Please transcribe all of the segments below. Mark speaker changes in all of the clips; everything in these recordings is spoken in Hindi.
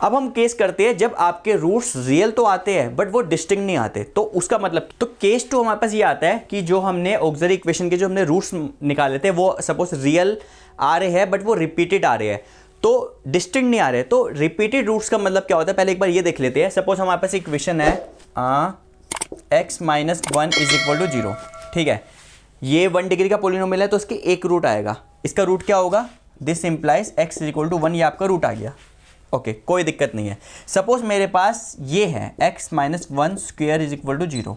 Speaker 1: अब हम केस करते हैं जब आपके रूट्स रियल तो आते हैं बट वो डिस्टिंक्ट नहीं आते, तो उसका मतलब, तो केस 2 हमारे पास ये आता है कि जो हमने ऑक्सिलरी इक्वेशन के जो हमने रूट्स निकाले थे वो सपोज रियल आ रहे हैं बट वो रिपीटेड आ रहे हैं, तो डिस्टिंक्ट नहीं आ रहे। तो रिपीटेड रूट्स का मतलब क्या होता है, पहले एक बार ये देख लेते हैं। सपोज हमारे पास इक्वेशन है x - 1 = 0, ठीक है। ये 1 डिग्री का पॉलिनोमियल है तो इसके एक रूट आएगा, इसका रूट क्या होगा, दिस इंप्लाइज x = 1, ये आपका रूट आ गया। ओके, कोई दिक्कत नहीं है। सपोज मेरे पास ये है x - 1² = 0।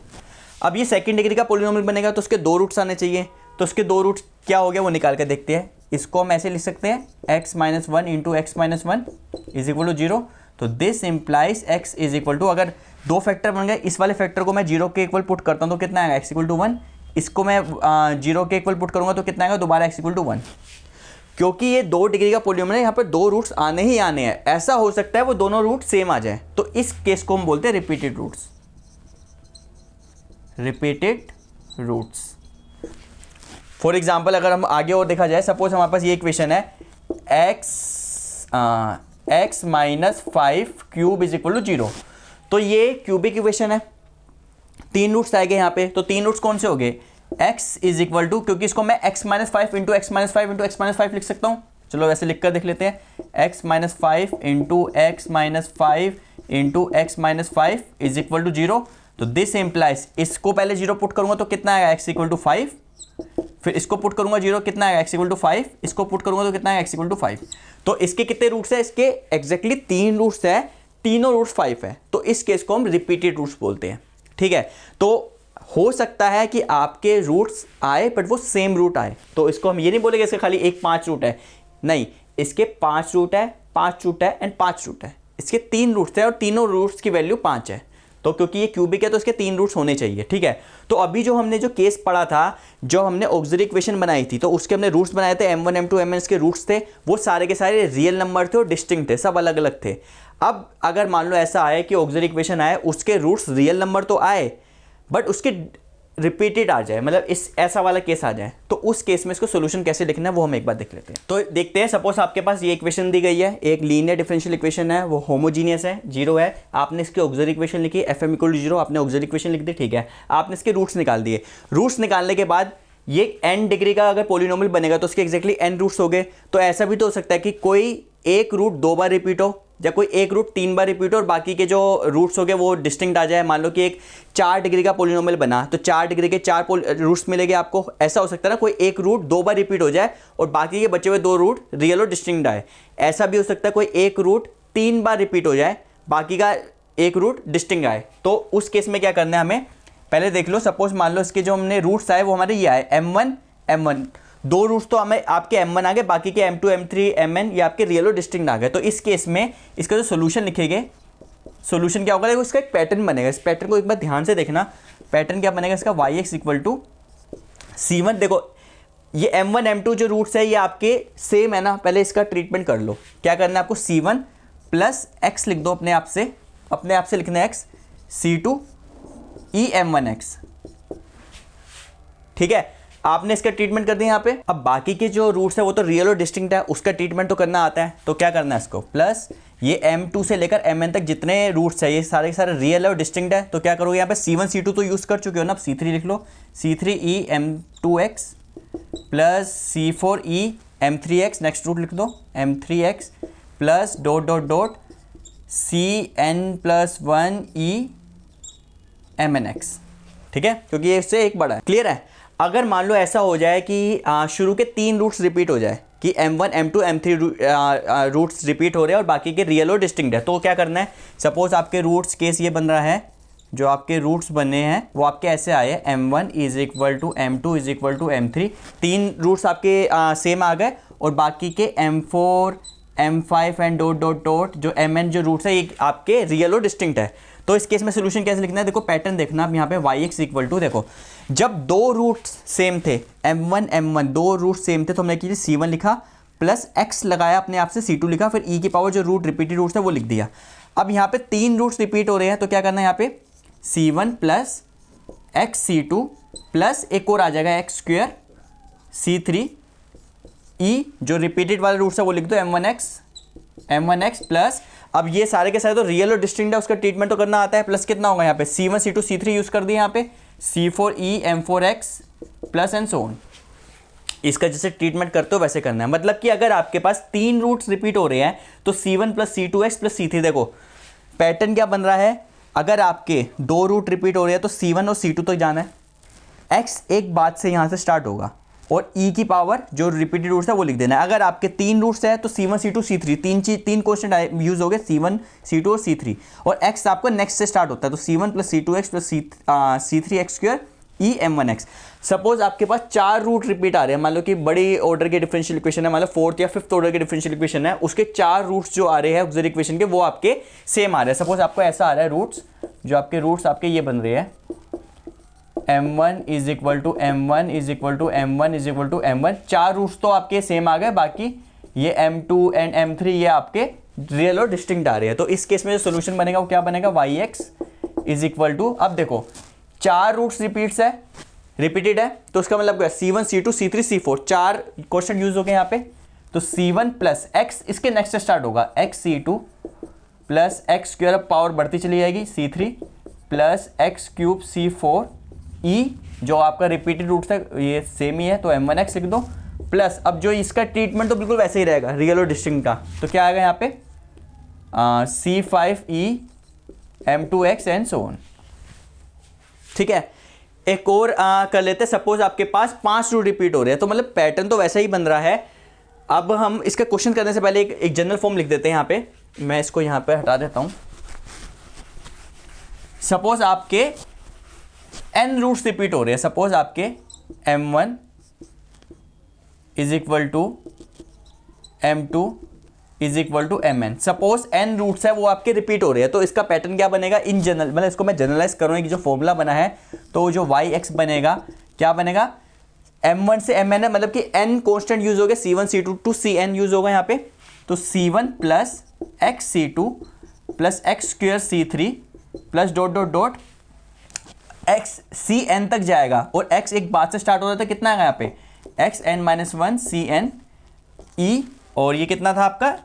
Speaker 1: अब ये सेकंड डिग्री का पॉलिनोमियल बनेगा तो उसके 2 रूट्स आने चाहिए, तो उसके 2 रूट्स क्या हो गया वो निकाल कर देखते हैं। इसको हम ऐसे लिख सकते हैं x - 1 × x - 1 = 0, तो दिस इंप्लाइज x = अगर 2 फैक्टर बन गए, इस वाले फैक्टर को मैं 0 के इक्वल पुट करता हूँ तो कितना आएगा, x = 1। इसको मैं 0 के इक्वल पुट करूँगा तो कितना आएगा, दोबारा x = 1। क्योंकि ये 2 डिग्री का पॉलिनोमियल है, यहाँ पर 2 रूट्स आने ही आने हैं। ऐसा हो सकता है वो दोनों रूट सेम आ जाए, तो इस केस को हम बोलते हैं repeated roots. Repeated roots. For example अगर हम आगे और देखा जाए, सपोज हमारे पास ये इक्वेशन है x - 5³ = 0, तो ये क्यूबिक इक्वेशन है, 3 रूट्स आएंगे यहाँ पे। तो 3 रूट्स कौन से हो गए, x = क्योंकि इसको मैं x - 5 × x - 5 × x - 5 लिख सकता हूँ। चलो वैसे लिख कर देख लेते हैं, x - 5 × x - 5 × x - 5 = 0। तो दिस इम्प्लाइज, इसको पहले 0 पुट करूंगा तो कितना आएगा, x = 5, फिर इसको पुट करूंगा 0, कितना आएगा, x = 5, इसको पुट करूंगा तो कितना आएगा, x = 5। तो इसके कितने रूट्स है, इसके एग्जैक्टली 3 रूट्स है, तीनों रूट्स 5 है, तो इस केस को हम रिपीटेड रूट्स बोलते हैं, ठीक है। तो हो सकता है कि आपके रूट्स आए बट वो सेम रूट आए, तो इसको हम ये नहीं बोलेंगे इसके खाली 5 रूट है, नहीं, इसके 5 रूट है, 5 रूट है एंड 5 रूट है। इसके 3 रूट्स है और तीनों रूट्स की वैल्यू 5 है, तो क्योंकि ये क्यूबिक है तो इसके 3 रूट्स होने चाहिए, ठीक है। तो अभी जो हमने जो केस पढ़ा था, जो हमने ऑक्सिलरी इक्वेशन बनाई थी, तो उसके हमने रूट्स बनाए थे m1 m2 mn, इसके रूट्स थे, वो सारे के सारे रियल नंबर थे और डिस्टिंक्ट थे, सब अलग अलग थे। अब अगर मान लो ऐसा आए कि ऑक्सिलरी इक्वेशन आए, उसके रूट्स रियल नंबर तो आए बट उसके रिपीटेड आ जाए, मतलब इस ऐसा वाला केस आ जाए, तो उस केस में इसको सोल्यूशन कैसे लिखना है वो हम एक बार देख लेते हैं। तो देखते हैं, सपोज आपके पास ये इक्वेशन दी गई है, एक लीनियर डिफरेंशियल इक्वेशन है, वो होमोजीनियस है, 0 है। आपने इसकी ऑक्सिलरी इक्वेशन लिखी fm = 0, आपने ऑक्सिलरी इक्वेशन लिख दी, ठीक है। आपने इसके रूट्स निकाल दिए। रूट्स निकालने के बाद ये n डिग्री का अगर पॉलिनोमियल बनेगा तो उसके एग्जैक्टली n रूट्स हो गए। तो ऐसा भी तो हो सकता है कि कोई एक रूट 2 बार रिपीट हो, या कोई एक रूट 3 बार रिपीट हो और बाकी के जो रूट्स हो गए वो डिस्टिंक्ट आ जाए। मान लो कि एक 4 डिग्री का पॉलिनोमियल बना, तो 4 डिग्री के 4 रूट्स मिलेंगे आपको। ऐसा हो सकता है ना, कोई एक रूट 2 बार रिपीट हो जाए और बाकी के बचे हुए 2 रूट रियल और डिस्टिंक्ट आए। ऐसा भी हो सकता है कोई एक रूट 3 बार रिपीट हो जाए, बाकी का एक रूट डिस्टिंक्ट आए। तो उस केस में क्या करना है हमें, पहले देख लो, सपोज मान लो इसके जो हमने रूट्स आए वो हमारे ये आए m1 m1, 2 रूट्स तो हमें आपके m1 आ गए, बाकी के m2 m3 mn ये आपके रियल और डिस्टिंक्ट आ गए। तो इस केस में इसका जो सोल्यूशन लिखेंगे, सोल्यूशन क्या होगा, देखो इसका एक पैटर्न बनेगा। इस पैटर्न को एक बार ध्यान से देखना, पैटर्न क्या बनेगा इसका, yx = c1। देखो ये m1 m2 जो रूट्स है ये आपके सेम है ना, पहले इसका ट्रीटमेंट कर लो। क्या करना है आपको, c1 + x लिख दो अपने आप से लिखना है x, c2 e m1x, ठीक है। आपने इसका ट्रीटमेंट कर दिया यहाँ पे। अब बाकी के जो रूट्स है वो तो रियल और डिस्टिंक्ट है, उसका ट्रीटमेंट तो करना आता है। तो क्या करना है इसको, प्लस ये m2 से लेकर mn तक जितने रूट्स है ये सारे के सारे रियल और डिस्टिंक्ट है। तो क्या करोगे, यहाँ पे c1 c2 तो यूज़ कर चुके हो ना, अब c3 लिख लो, c3e m2x plus c4 e m3x, next root लिख दो m3x plus ... cn+1 e mnx, ठीक है, क्योंकि ये इससे एक बड़ा है। क्लियर है। अगर मान लो ऐसा हो जाए कि शुरू के 3 रूट्स रिपीट हो जाए, कि m1 m2 m3 roots repeat हो रहे हैं और बाकी के रियल और डिस्टिंक्ट है, तो क्या करना है, सपोज आपके रूट्स केस ये बन रहा है, जो आपके रूट्स बने हैं वो आपके ऐसे आए, m1 = m2 = m3, 3 रूट्स आपके सेम आ गए और बाकी के m4 m5 एंड ... जो mn जो रूट्स है ये आपके रियल और डिस्टिंक्ट है। तो इस केस में सोल्यूशन कैसे लिखना है, देखो पैटर्न देखना आप यहाँ पे, yx = देखो जब 2 रूट्स सेम थे, m1 m1 2 रूट्स सेम थे, तो हमने की c1 लिखा प्लस x लगाया अपने आप से, c2 लिखा, फिर e की पावर जो रूट रिपीटेड रूट्स है वो लिख दिया। अब यहाँ पे 3 रूट्स रिपीट हो रहे हैं, तो क्या करना है यहाँ पे, c1 plus x c2 plus एक और आ जाएगा x² c3 e, जो रिपीटेड वाले रूट्स है वो लिख दो m1x प्लस, अब ये सारे के सारे तो रियल और डिस्टिंक्ट है, उसका ट्रीटमेंट तो करना आता है। प्लस कितना होगा यहाँ पे C1 C2 C3 यूज कर दिए यहाँ पे C4E M4X plus and so on. इसका जैसे ट्रीटमेंट करते हो वैसे करना है। मतलब कि अगर आपके पास 3 रूट्स रिपीट हो रहे हैं तो C1 plus C2X plus C3, देखो पैटर्न क्या बन रहा है, अगर आपके 2 रूट रिपीट हो रहे हैं तो C1 और C2 तक जाना है, X एक बात से यहाँ से स्टार्ट होगा और E की पावर जो रिपीटेड रूट्स है वो लिख देना है। अगर आपके 3 रूट्स है तो C1 C2 C3 तीन क्वेश्चन यूज हो गए C1 C2 और C3, और X आपको नेक्स्ट से स्टार्ट होता है तो C1 plus C2X plus C3X square E M1X। Suppose आपके पास 4 रूट रिपीट आ रहे हैं, मान लो कि बड़ी ऑर्डर के डिफरेंशियल इक्वेशन है, मान लो 4th या 5th ऑर्डर के डिफरेंशियल इक्वेशन है, उसके 4 रूट्स जो आ रहे हैं ऑक्सिलरी इक्वेशन के वो आपके सेम आ रहे हैं। सपोज आपको ऐसा आ रहा है रूट्स, जो आपके रूट्स आपके ये बन रहे हैं M1 is equal to M1 is equal to M1 is equal to M1, 4 roots तो आपके सेम आ गए, बाकी ये M2 एंड M3 ये आपके रियल और डिस्टिंक्ट आ रहे हैं। तो इस केस में जो सोल्यूशन बनेगा वो क्या बनेगा, yx इज इक्वल टू, अब देखो 4 रूट्स रिपीटेड है तो उसका मतलब क्या, C1 C2 C3 C4 4 question use हो गए यहाँ पे, तो C1 प्लस x इसके नेक्स्ट से स्टार्ट होगा x C2 plus x square, अब पावर बढ़ती चली जाएगी C3 plus x cube C4 E, जो आपका रिपीटेड रूट है ये सेम ही है तो M1X लिख दो, प्लस अब जो इसका ट्रीटमेंट तो बिल्कुल वैसे ही रहेगा रियल और डिस्टिंक्ट का, तो क्या आएगा यहाँ पे C5E M2X and so on. ठीक है, एक और कर लेते हैं। सपोज आपके पास 5 रूट रिपीट हो रहे हैं तो मतलब पैटर्न तो वैसा ही बन रहा है। अब हम इसका क्वेश्चन करने से पहले एक जनरल फॉर्म लिख देते हैं यहाँ पे, मैं इसको यहाँ पे हटा देता हूँ। सपोज आपके n रूट्स रिपीट हो रहे हैं, सपोज आपके M1 is equal to M2 is equal to Mn, suppose n roots है वो आपके रिपीट हो रहे हैं, तो इसका पैटर्न क्या बनेगा इन जनरल, मतलब इसको मैं जनरलाइज करूँ कि जो फॉर्मूला बना है तो जो yx बनेगा क्या बनेगा, M1 से Mn है, मतलब कि n कॉन्स्टेंट यूज हो गया, C1 C2 to Cn use होगा यहाँ पे, तो C1 plus x C2 plus x square C3 plus dot dot dot x Cn तक जाएगा, और x एक बात से स्टार्ट हो रहा था, कितना आएगा यहाँ पे xn-1 Cn E, और ये कितना था आपका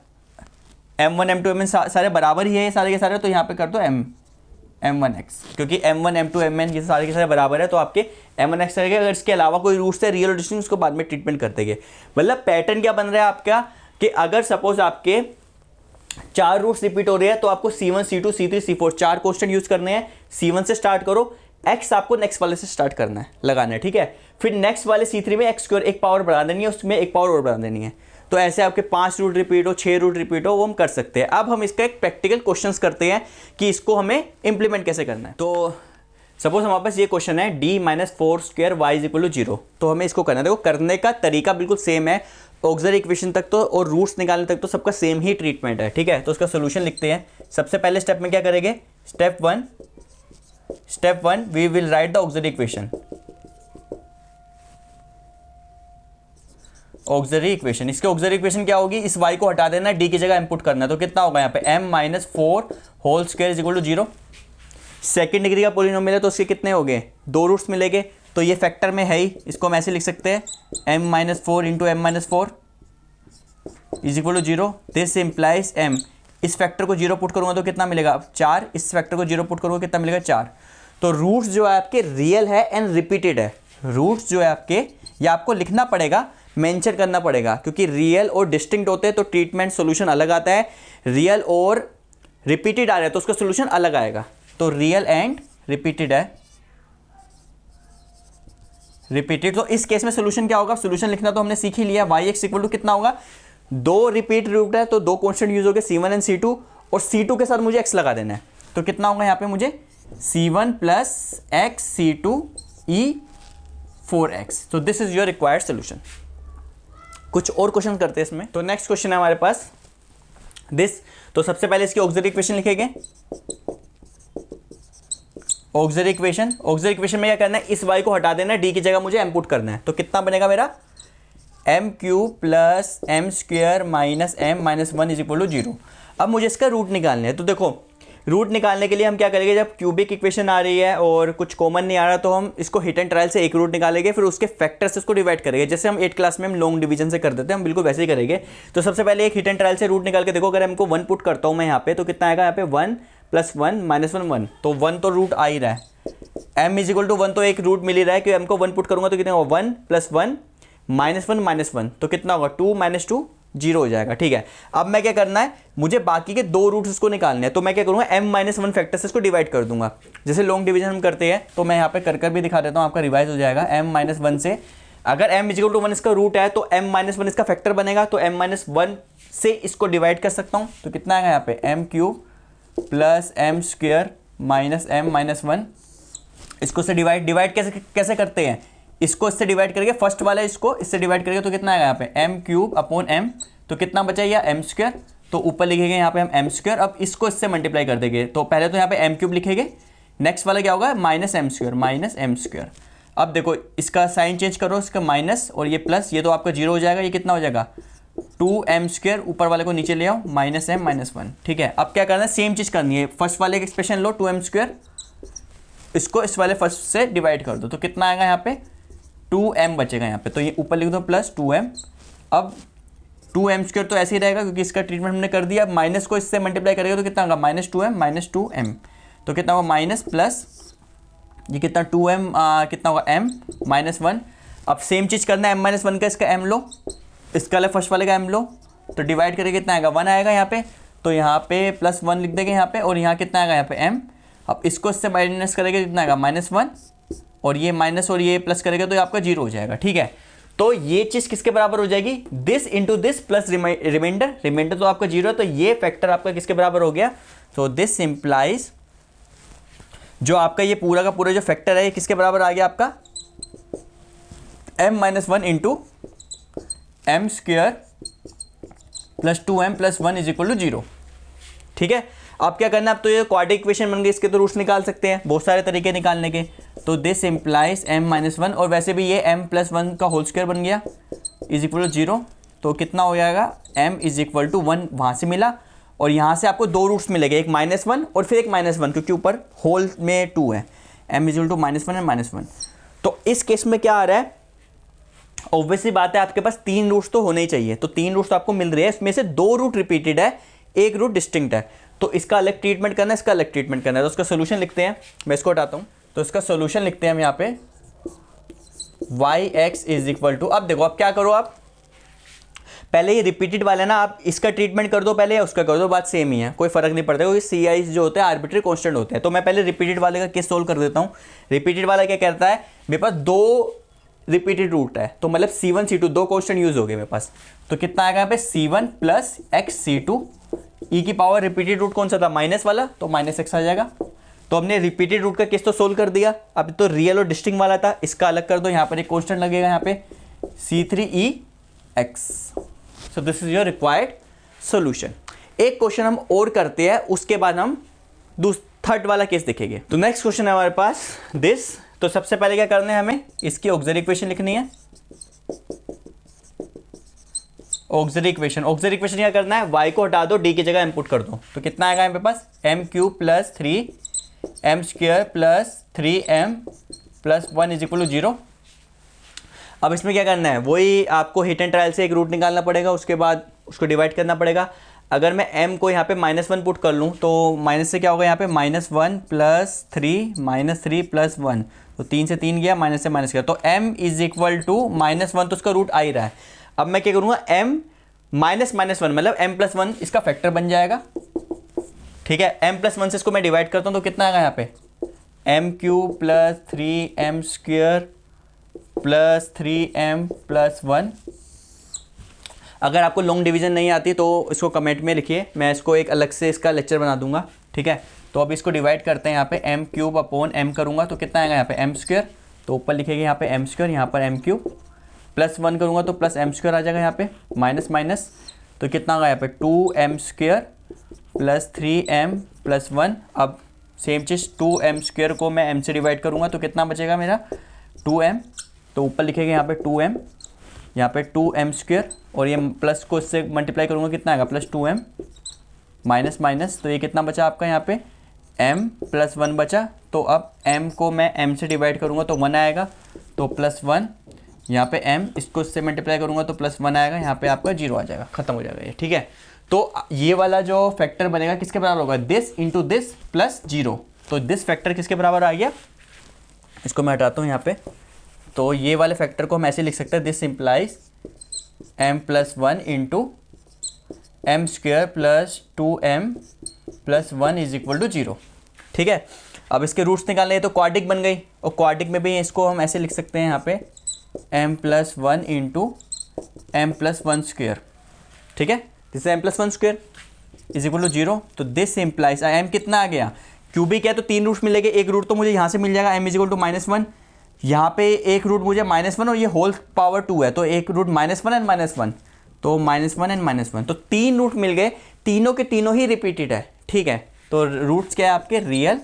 Speaker 1: M1 M2 Mn सारे बराबर ही है ये सारे के सारे, तो यहाँ पे कर दो M1x, क्योंकि M1 M2 Mn ये सारे के सारे बराबर है तो आपके M1x रहेगा। अगर इसके अलावा कोई रूट्स है रियल और डिस्टिंक्ट उसको बाद में ट्रीटमेंट करते गए। मतलब पैटर्न क्या बन रहा है आपका कि अगर सपोज आपके 4 रूट्स रिपीट हो रहे हैं तो आपको C1 C2 C3 C4 4 question use करने हैं। C1 से स्टार्ट करो, x आपको नेक्स्ट वाले से स्टार्ट करना है, लगाना है, ठीक है। फिर नेक्स्ट वाले C3 में x स्क्वायर एक पावर बढ़ा देनी है, उसमें एक पावर और बढ़ा देनी है, तो ऐसे आपके 5 रूट रिपीट हो 6 रूट रिपीट हो वो हम कर सकते हैं। अब हम इसका एक प्रैक्टिकल क्वेश्चंस करते हैं कि इसको हमें इंप्लीमेंट कैसे करना है। तो सपोज हमारे पास ये क्वेश्चन है d-4 square y is equal to 0, तो हमें इसको करना है। देखो करने का तरीका बिल्कुल सेम है, ऑक्सिलरी इक्वेशन तक तो और रूट्स निकालने तक तो सबका सेम ही ट्रीटमेंट है, ठीक है। तो उसका सोल्यूशन लिखते हैं। सबसे पहले स्टेप में क्या करेंगे, step one we will write the auxiliary equation, auxiliary equation. इसके ऑक्सिलरी इक्वेशन क्या होगी, इस y को हटा देना है, d की जगह इनपुट करना है, तो कितना होगा यहाँ पे m-4 whole square is equal to 0। Second degree का पोलिनोमियल है तो उसके कितने हो गए, 2 रूट्स मिलेंगे, तो ये फैक्टर में है ही, इसको हम ऐसे लिख सकते हैं m-4 into m-4 is equal to 0। This implies m, इस फैक्टर को 0 पुट करूंगा तो कितना मिलेगा 4, इस फैक्टर को 0 पुट करूंगा कितना मिलेगा 4। तो रूट्स जो है आपके रियल है एंड रिपीटेड है। रूट्स जो है आपके ये आपको लिखना पड़ेगा, मेंशन करना पड़ेगा, क्योंकि रियल और डिस्टिंक्ट होते हैं तो ट्रीटमेंट सॉल्यूशन अलग आता है, रियल और रिपीटेड आ रहा है तो उसका सॉल्यूशन अलग आएगा। तो रियल एंड रिपीटेड है, रिपीटेड, तो इस केस में सॉल्यूशन क्या होगा, सॉल्यूशन लिखना तो हमने सीख ही लिया। yx इक्वल टू कितना होगा, 2 रिपीट रूट है तो 2 कांस्टेंट यूज हो गए C1 एंड C2, और C2 के साथ मुझे x लगा देना है, तो कितना होगा यहाँ पे मुझे C1 plus x C2 E4x। तो this is your required solution. कुछ और क्वेश्चन करते हैं इसमें। तो नेक्स्ट क्वेश्चन है हमारे पास दिस, तो सबसे पहले इसकी ऑक्सिलरी इक्वेशन लिखेंगे। ऑक्सिलरी इक्वेशन में क्या करना है, इस y को हटा देना है, d की जगह मुझे m पुट करना है, तो कितना बनेगा मेरा m cube plus M square minus m minus 1 is equal to 0। अब मुझे इसका रूट निकालना है, तो देखो रूट निकालने के लिए हम क्या करेंगे, जब क्यूबिक इक्वेशन आ रही है और कुछ कॉमन नहीं आ रहा तो हम इसको हिट एंड ट्रायल से एक रूट निकालेंगे, फिर उसके फैक्टर से उसको डिवाइड करेंगे, जैसे हम 8 क्लास में हम लॉन्ग डिवीजन से कर देते हैं, हम बिल्कुल वैसे ही करेंगे। तो सबसे पहले एक हिट एंड ट्रायल से रूट निकाल के देखो, अगर हमको 1 पुट करता हूँ मैं यहाँ पे तो कितना आएगा, यहाँ पे 1 + 1 - 1 1, तो 1 तो रूट आ ही रहा है। m = 1 तो एक रूट मिल ही रहा है कि m को 1 पुट करूंगा तो कितना होगा, 1 + 1 -1 -1, तो कितना होगा 2 - 2 0 हो जाएगा। ठीक है, अब मैं क्या करना है, मुझे बाकी के 2 रूट्स इसको निकालने हैं, तो मैं क्या करूंगा, m - 1 फैक्टर से इसको डिवाइड कर दूंगा, जैसे लॉन्ग डिवीजन हम करते हैं। तो मैं यहाँ पे कर भी दिखा देता हूँ, आपका रिवाइज हो जाएगा। m - 1 से अगर m = 1 इसका रूट है तो m - 1 इसका फैक्टर बनेगा, तो m - 1 से इसको डिवाइड कर सकता हूँ, तो कितना आएगा यहाँ पे m³ + m² - m - 1। इसको से डिवाइड कैसे करते हैं, इसको इससे डिवाइड करके, फर्स्ट वाला इसको इससे डिवाइड करके, तो कितना आएगा यहाँ पे m³ / m, तो कितना बचा या m², तो ऊपर लिखेंगे यहाँ पे हम m²। अब इसको इससे मल्टीप्लाई कर देंगे, तो पहले तो यहाँ पे m³ लिखेंगे, नेक्स्ट वाला क्या होगा -m², -m²। अब देखो इसका साइन चेंज करो, इसका माइनस और ये प्लस, ये तो आपका 0 हो जाएगा, ये कितना हो जाएगा 2m², ऊपर वाले को नीचे ले आओ, -m - 1। ठीक है, अब क्या करना है, सेम चीज़ करनी है, फर्स्ट वाले का एक्सप्रेशन लो 2m², इसको इस वाले फर्स्ट से डिवाइड कर दो, तो कितना आएगा यहाँ पे 2m बचेगा यहाँ पे, तो ये ऊपर लिख दो +2m। अब 2m² तो ऐसे ही रहेगा क्योंकि इसका ट्रीटमेंट हमने कर दिया। माइनस को इससे मल्टीप्लाई करेगा तो कितना होगा -2m - 2m, तो कितना होगा माइनस प्लस, ये कितना 2m कितना होगा m - 1। अब सेम चीज़ करना है, m - 1 का इसका m लो, इसका वाले फर्स्ट वाले का m लो, तो डिवाइड करके कितना आएगा 1 आएगा यहाँ पे, तो यहाँ पे +1 लिख देंगे यहाँ पे, और यहाँ कितना आएगा यहाँ पे m। अब इसको इससे माइनस करेंगे कितना आएगा -1, और ये माइनस और ये प्लस करेगा तो ये आपका 0 हो जाएगा। ठीक है, तो ये चीज़ किसके बराबर हो जाएगी, this into this plus remainder तो आपका 0 है, तो ये फैक्टर आपका किसके बराबर हो गया, तो दिस इम्प्लाइज जो आपका ये पूरा का पूरा जो फैक्टर है ये किसके बराबर आ गया आपका m - 1 इंटू m² + 2m + 1 = 0। ठीक है, अब क्या करना है, अब तो ये क्वाड्रेटिक इक्वेशन बन गई, इसके तो रूट्स निकाल सकते हैं, बहुत सारे तरीके निकालने के। तो दिस इम्प्लाइज m - 1, और वैसे भी ये m + 1 का होल स्क्वायर बन गया = 0, तो कितना हो जाएगा m = 1 वहाँ से मिला, और यहाँ से आपको 2 रूट्स मिलेंगे, एक -1 और फिर एक -1, क्योंकि ऊपर होल में 2 है, m = -1 और -1। तो इस केस में क्या आ रहा है, ऑब्वियसली बात है आपके पास 3 रूट्स तो होने ही चाहिए, तो 3 रूट्स तो आपको मिल रहे हैं, इसमें से 2 रूट रिपीटेड है, एक रूट डिस्टिंक्ट है, तो इसका अलग ट्रीटमेंट करना है, इसका अलग ट्रीटमेंट करना है। तो उसका सोल्यूशन लिखते हैं, मैं इसको हटाता हूँ, तो इसका सोल्यूशन लिखते हैं हम यहाँ पे yx = अब देखो, अब क्या करो, आप पहले ये रिपीटेड वाला ना, आप इसका ट्रीटमेंट कर दो पहले या उसका कर दो, बात सेम ही है, कोई फर्क नहीं पड़ता, क्योंकि CI जो होते हैं आर्बिट्री कांस्टेंट होते हैं। तो मैं पहले रिपीटेड वाले का केस सोल्व कर देता हूँ। रिपीटेड वाला क्या कहता है, मेरे पास 2 रिपीटेड रूट है, तो मतलब C1 C2 2 कांस्टेंट यूज हो गए मेरे पास, तो कितना आएगा यहाँ पे C1 + x C2 e की पावर, रिपीटेड रूट कौन सा था माइनस वाला, तो -x आ जाएगा। तो हमने रिपीटेड रूट का केस तो सोल्व कर दिया, अब तो रियल और डिस्टिंक्ट वाला था, इसका अलग कर दो, यहाँ पर एक कांस्टेंट लगेगा यहाँ पे C3ex। So this is your required solution. एक क्वेश्चन हम और करते हैं, उसके बाद हम थर्ड वाला केस देखेंगे। तो नेक्स्ट क्वेश्चन है हमारे पास दिस। तो सबसे पहले क्या करना है, हमें इसकी ऑक्सिलरी इक्वेशन लिखनी है। ऑक्सिलरी इक्वेशन क्या करना है, y को हटा दो, d की जगह इनपुट कर दो, तो कितना आएगा मेरे पास m³ + 3m² + 3m + 1 = 0। अब इसमें क्या करना है, वही आपको हिट एंड ट्रायल से एक रूट निकालना पड़ेगा, उसके बाद उसको डिवाइड करना पड़ेगा। अगर मैं m को यहाँ पे -1 पुट कर लूँ तो माइनस से क्या होगा, यहाँ पे -1 + 3 -3 + 1, तो 3 से 3 गया, माइनस से माइनस गया, तो m = -1, तो उसका रूट आ ही रहा है। अब मैं क्या करूँगा, m - 1 मतलब m + 1 इसका फैक्टर बन जाएगा। ठीक है, m + 1 से इसको मैं डिवाइड करता हूँ, तो कितना आएगा यहाँ पे m³ + 3m² + 3m + 1। अगर आपको लॉन्ग डिवीजन नहीं आती तो इसको कमेंट में लिखिए, मैं इसको एक अलग से इसका लेक्चर बना दूंगा। ठीक है, तो अब इसको डिवाइड करते हैं, यहाँ पे m³ / m करूँगा तो कितना आएगा यहाँ पे m², तो ऊपर लिखेंगे यहाँ पे m², यहाँ पर m³ +1 करूँगा तो +m² आ जाएगा यहाँ पे, माइनस माइनस, तो कितना होगा यहाँ पे 2m² + 3m + 1। अब सेम चीज़ 2m² को मैं m से डिवाइड करूँगा तो कितना बचेगा मेरा 2m, तो ऊपर लिखेंगे यहाँ पे 2m, यहाँ पे 2m², और ये प्लस को इससे मल्टीप्लाई करूँगा कितना आएगा +2m, माइनस माइनस, तो ये कितना बचा आपका यहाँ पे m प्लस 1 बचा, तो अब m को मैं m से डिवाइड करूँगा तो 1 आएगा, तो प्लस 1, यहाँ पे m, इसको इससे मल्टीप्लाई करूँगा तो प्लस 1 आएगा, यहाँ पे आपका 0 आ जाएगा, खत्म हो जाएगा ये, ठीक है। तो ये वाला जो फैक्टर बनेगा किसके बराबर होगा, दिस इंटू दिस प्लस 0। तो दिस फैक्टर किसके बराबर आ गया, इसको मैं हटाता हूँ यहाँ पे। तो ये वाले फैक्टर को हम ऐसे लिख सकते हैं, this implies m plus 1 into M square plus 2m plus 1 is equal to 0, ठीक है। अब इसके रूट्स निकालने हैं तो क्वाड्रिक बन गई, और क्वाड्रिक में भी इसको हम ऐसे लिख सकते हैं यहाँ पे m plus 1 into M plus 1 square, ठीक है। This M plus 1 square is equal to 0। तो दिस इम्प्लाइज m कितना आ गया, क्यूबिक है तो 3 रूट्स मिलेंगे, एक रूट तो मुझे यहाँ से मिल जाएगा m इज इक्वल टू -1, यहाँ पे एक रूट मुझे -1 और ये होल पावर 2 है, तो एक रूट -1 एंड -1, तो -1 एंड -1, तो 3 रूट मिल गए, तीनों के तीनों ही रिपीटेड है, ठीक है। तो रूट्स क्या है आपके, real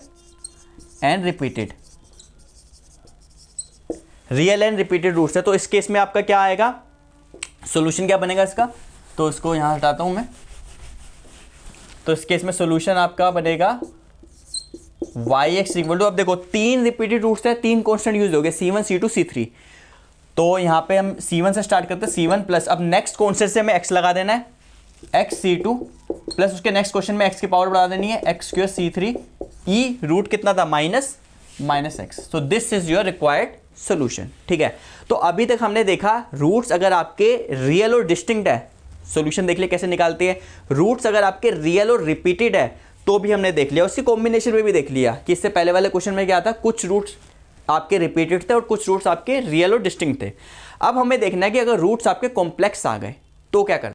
Speaker 1: and repeated, real and repeated roots है। तो इस केस में आपका क्या आएगा, सॉल्यूशन क्या बनेगा इसका, तो इसको यहाँ हटाता हूँ मैं। तो इस केस में सॉल्यूशन आपका बनेगा yx इक्वल टू, अब देखो 3 रिपीटेड रूट्स है, 3 कॉन्स्टेंट यूज हो गए, c1 c2 c3। तो यहाँ पे हम c1 से स्टार्ट करते हैं, c1 प्लस, अब नेक्स्ट कॉन्स्टेंट से हमें x लगा देना है, x c2 प्लस उसके नेक्स्ट क्वेश्चन में x की पावर बढ़ा देनी है, x स्क्वायर c3 ई रूट कितना था, minus x। So this is your required solution, ठीक है। तो अभी तक हमने देखा रूट्स अगर आपके रियल और डिस्टिंक्ट है, सॉल्यूशन देख लिया कैसे निकालते हैं। रूट्स अगर आपके रियल और रिपीटेड है तो भी हमने देख लिया, उसकी कॉम्बिनेशन में भी देख लिया कि इससे पहले वाले क्वेश्चन में क्या था, कुछ रूट्स आपके रिपीटेड थे और कुछ रूट्स आपके रियल और डिस्टिंक्ट थे। अब हमें देखना है कि अगर रूट्स आपके कॉम्प्लेक्स आ गए तो क्या करना है।